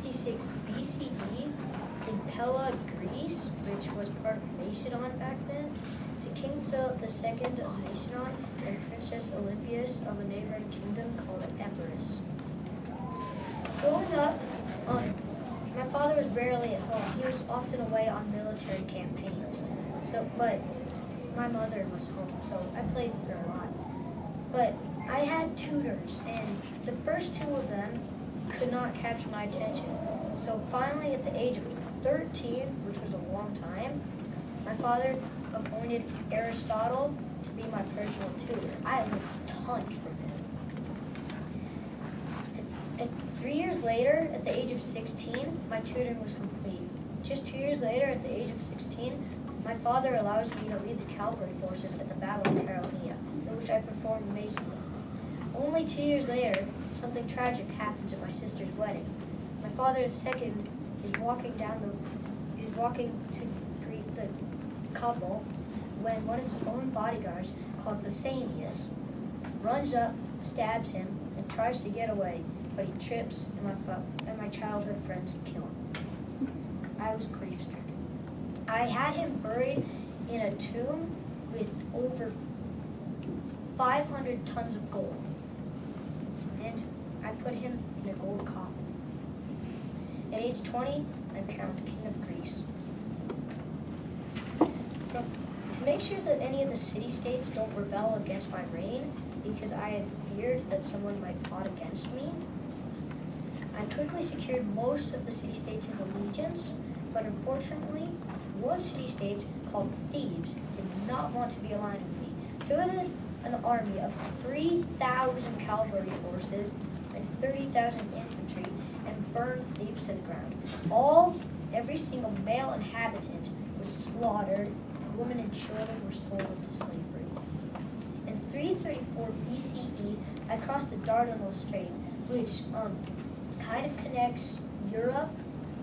56 BCE, in Pella, Greece, which was part of Macedon back then, to King Philip II of Macedon and Princess Olympias of a neighboring kingdom called Epirus. Growing up, my father was rarely at home. He was often away on military campaigns. But my mother was home, so I played with her a lot. But I had tutors, and the first two of them could not capture my attention. So finally, at the age of 13, which was a long time, my father appointed Aristotle to be my personal tutor. I learned tons from him. And 3 years later, at the age of 16, my tutoring was complete. Just 2 years later, at the age of 16, my father allows me to lead the cavalry forces at the Battle of Caronia, in which I performed amazingly. Only 2 years later, something tragic happens at my sister's wedding. My father II is walking to greet the couple when one of his own bodyguards, called Pausanias, runs up, stabs him, and tries to get away, but he trips, and my childhood friends kill him. I was grief-stricken. I had him buried in a tomb with over 500 tons of gold, and I put him in a gold coffin. At age 20, I'm crowned King of Greece. To make sure that any of the city-states don't rebel against my reign, because I had feared that someone might plot against me, I quickly secured most of the city-states' allegiance, but unfortunately, one city-state called Thebes did not want to be aligned with me. So it had an army of 3,000 cavalry forces and 30,000 infantry and burned Thebes to the ground. Every single male inhabitant was slaughtered, and women and children were sold into slavery. In 334 BCE, I crossed the Dardanelles Strait, which kind of connects Europe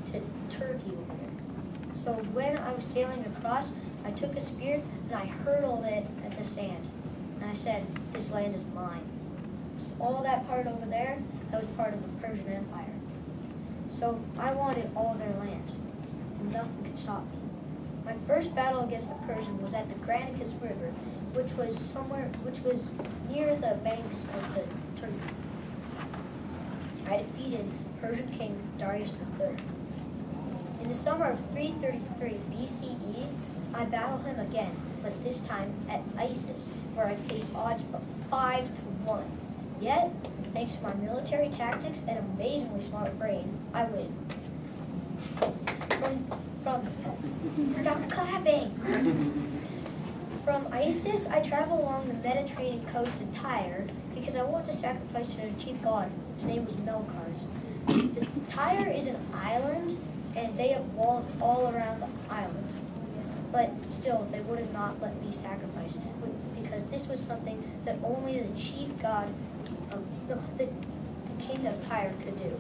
to Turkey over there. So when I was sailing across, I took a spear and I hurled it at the sand. And I said, "This land is mine." So all that part over there, that was part of the Persian Empire. So I wanted all their land, and nothing could stop me. My first battle against the Persians was at the Granicus River, which was near the banks of the Turkey. I defeated Persian King Darius III. In the summer of 333 BCE, I battled him again, but this time at Isis, where I faced odds of 5 to 1. Yet, thanks to my military tactics and amazingly smart brain, I win. Stop clapping! From Isis, I travel along the Mediterranean coast to Tyre because I want to sacrifice to their chief god, whose name was Melkars. Tyre is an island, and they have walls all around the island. But still, they would not let me sacrifice, because this was something that only the chief god of the king of Tyre could do.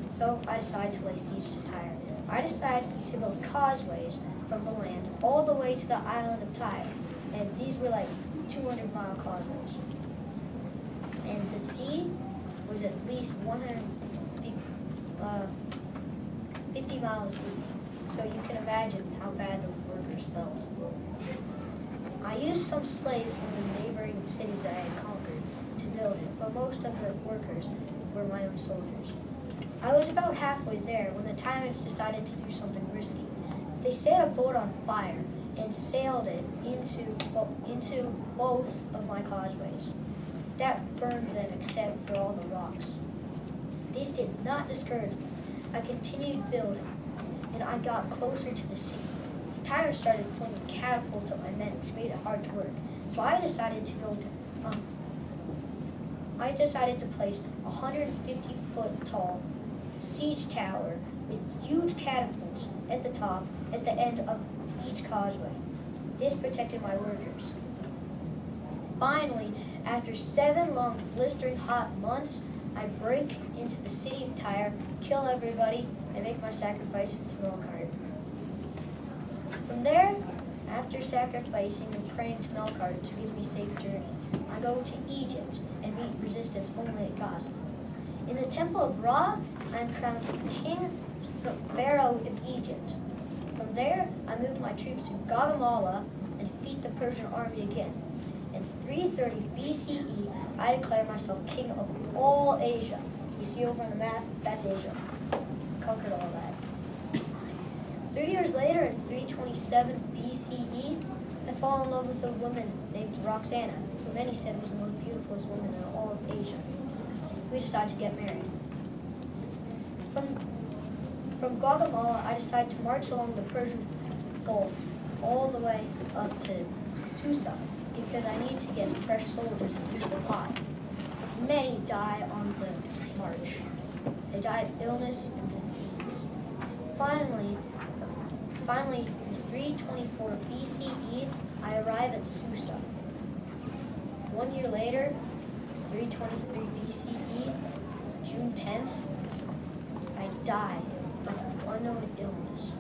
So I decided to lay siege to Tyre. I decided to build causeways from the land all the way to the island of Tyre, and these were like 200-mile causeways. And the sea was at least 50 miles deep, so you can imagine how bad the workers felt. I used some slaves from the neighboring cities that I had conquered to build it, but most of the workers were my own soldiers. I was about halfway there when the tyrants decided to do something risky. They set a boat on fire and sailed it into both of my causeways. That burned them except for all the rocks. These did not discourage me. I continued building, and I got closer to the sea. The tyrants started flinging catapults at my men, which made it hard to work. So I decided to place a 150-foot tall siege tower with huge catapults at the top, at the end of each causeway. This protected my workers. Finally, after 7 long, blistering hot months, I break into the city of Tyre, kill everybody, and make my sacrifices to Melkart. From there, after sacrificing and praying to Melkart to give me safe journey, I go to Egypt and meet resistance only at Gaza. In the temple of Ra, I am crowned king, pharaoh of Egypt. From there, I moved my troops to Gaugamela and defeat the Persian army again. In 330 BCE, I declare myself king of all Asia. You see over on the map, that's Asia. Conquered all that. 3 years later, in 327 BCE, I fall in love with a woman named Roxana, who many said was the most beautiful woman in all of Asia. We decide to get married. From Gaugamela, I decide to march along the Persian Gulf all the way up to Susa because I need to get fresh soldiers and resupply. Many die on the march. They die of illness and disease. Finally, in 324 BCE, I arrive at Susa. 1 year later, 323 BCE, June 10th, I die of an unknown illness.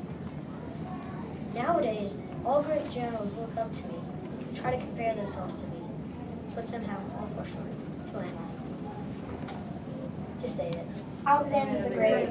Nowadays, all great generals look up to me and try to compare themselves to me, but somehow, unfortunately, who am I? Just say it. Alexander the Great.